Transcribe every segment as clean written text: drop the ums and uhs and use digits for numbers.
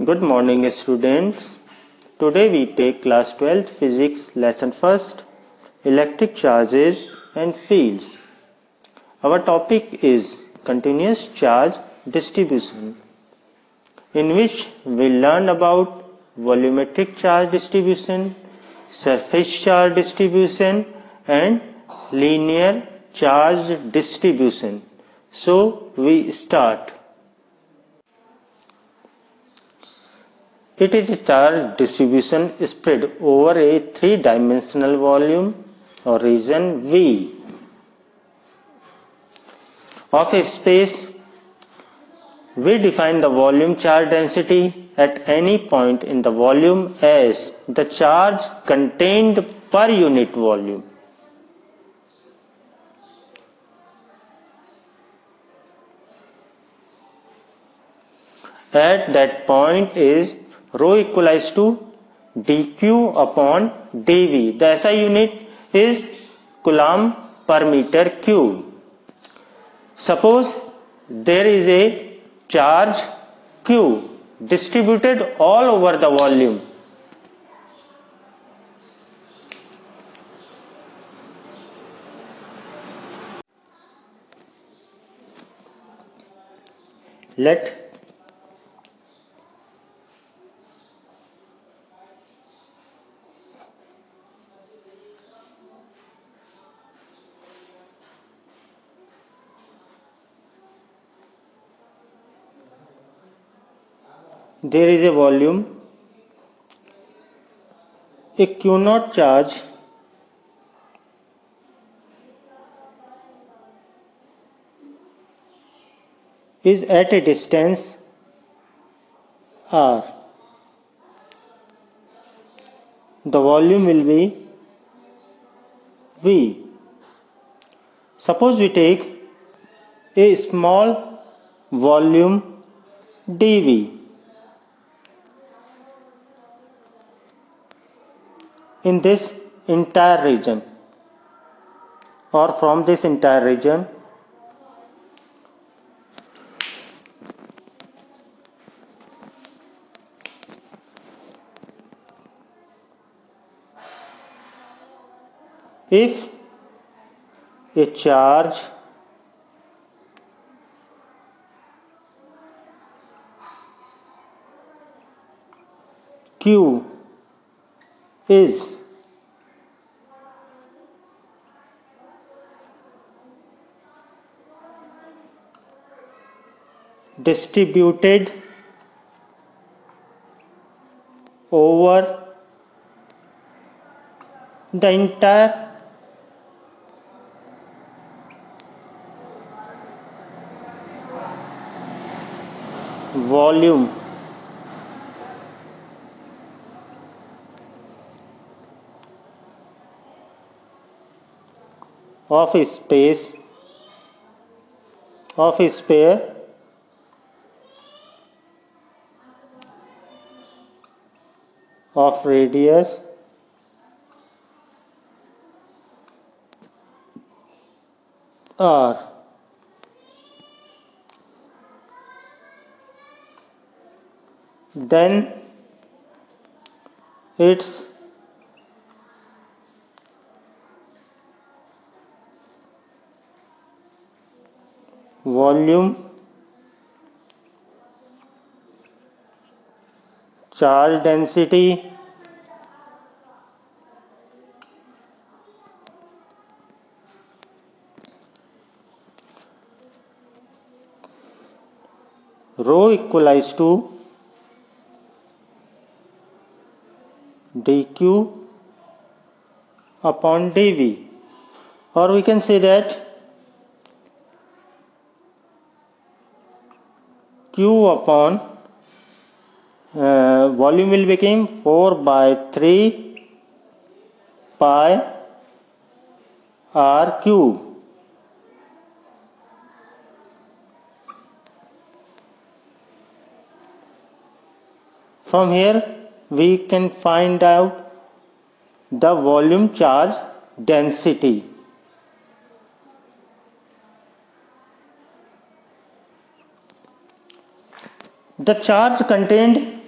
Good morning, students. Today we take class 12th physics lesson first, electric charges and fields. Our topic is continuous charge distribution, in which we learn about volumetric charge distribution, surface charge distribution and linear charge distribution. So we start. It is a charge distribution spread over a three-dimensional volume or region V of a space. We define the volume charge density at any point in the volume as the charge contained per unit volume. At that point is rho equals to dq upon dv. The SI unit is coulomb per meter cube. Suppose there is a charge q distributed all over the volume. Let there is a volume, a q naught charge is at a distance r. The volume will be V. Suppose we take a small volume dV. In this entire region or from this entire region, if a charge Q is distributed over the entire volume of a space of a sphere of radius r. Then its volume charge density rho equals to dq upon dv, or we can say that q upon volume will become 4 by 3 pi r cube. From here we can find out the volume charge density. The charge contained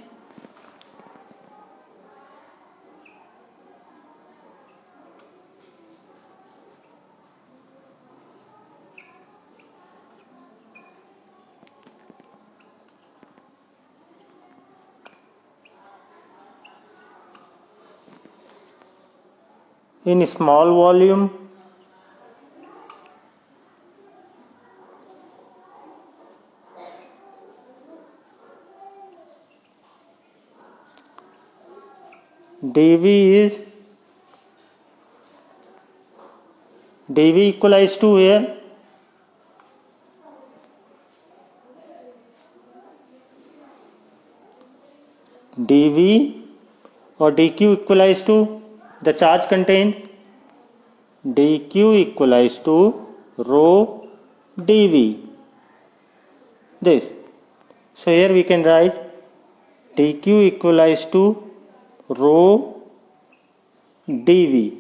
in small volume dV equals to here dV or dq equals to the charge contained dq equals to rho dV this. So here we can write dq equals to rho dV.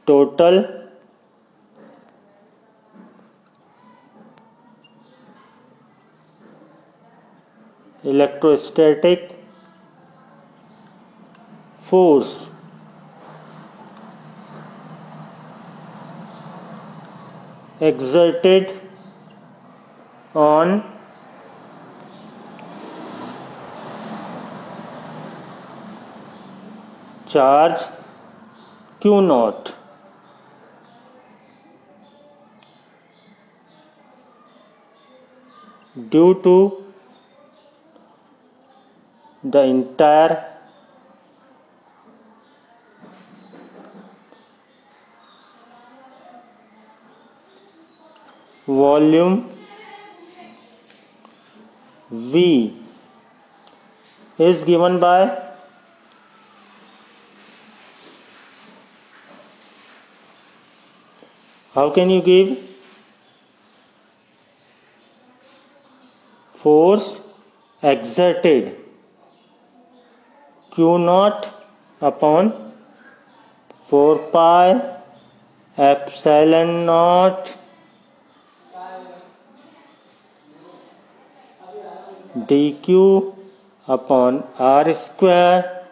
Total electrostatic force exerted on charge Q naught due to the entire volume V is given by how can you give force exerted Q naught upon 4 pi epsilon naught dq upon r square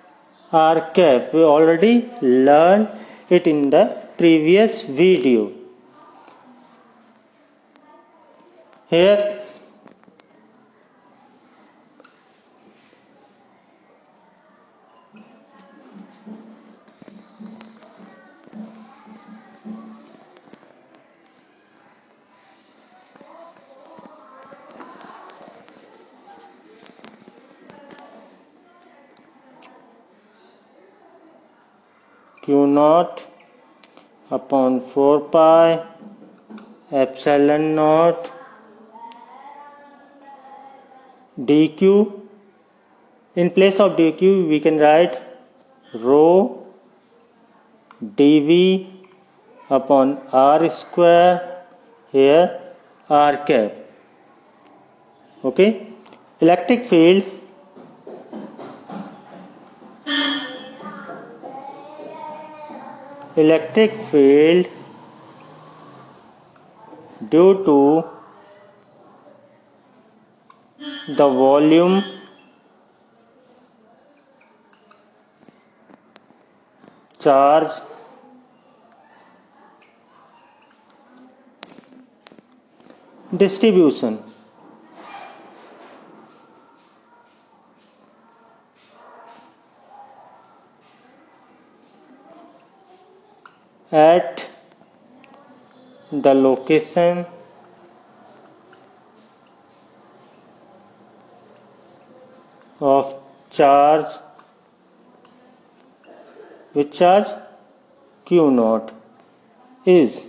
r cap. We already learned it in the previous video. Here Q naught upon 4 pi epsilon naught dq. In place of dq we can write rho dV upon r square, here r cap. Okay, electric field due to the volume charge distribution at the location of charge, which charge Q naught is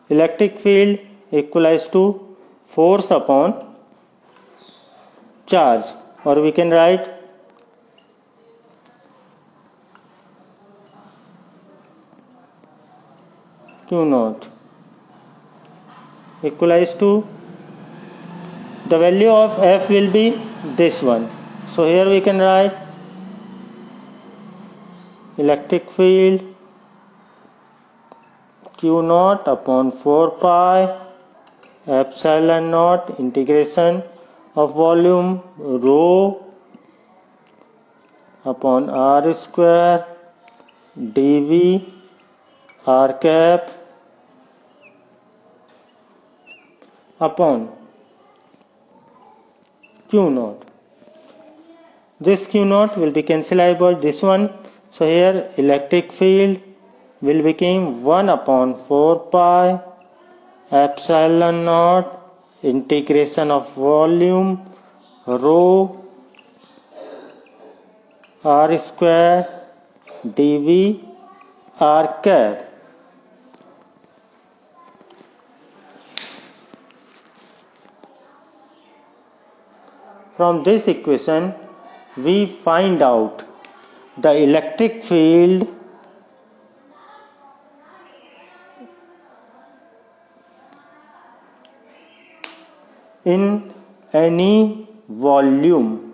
electric field equals to force upon charge, or we can write Q naught equals to the value of F will be this one. So here we can write electric field Q naught upon 4 pi epsilon naught integration of volume rho upon r square dV r cap upon Q naught. This Q naught will be cancelled by this one. So here electric field will become 1 upon 4 pi epsilon naught integration of volume rho r square dv r cap. From this equation we find out the electric field in any volume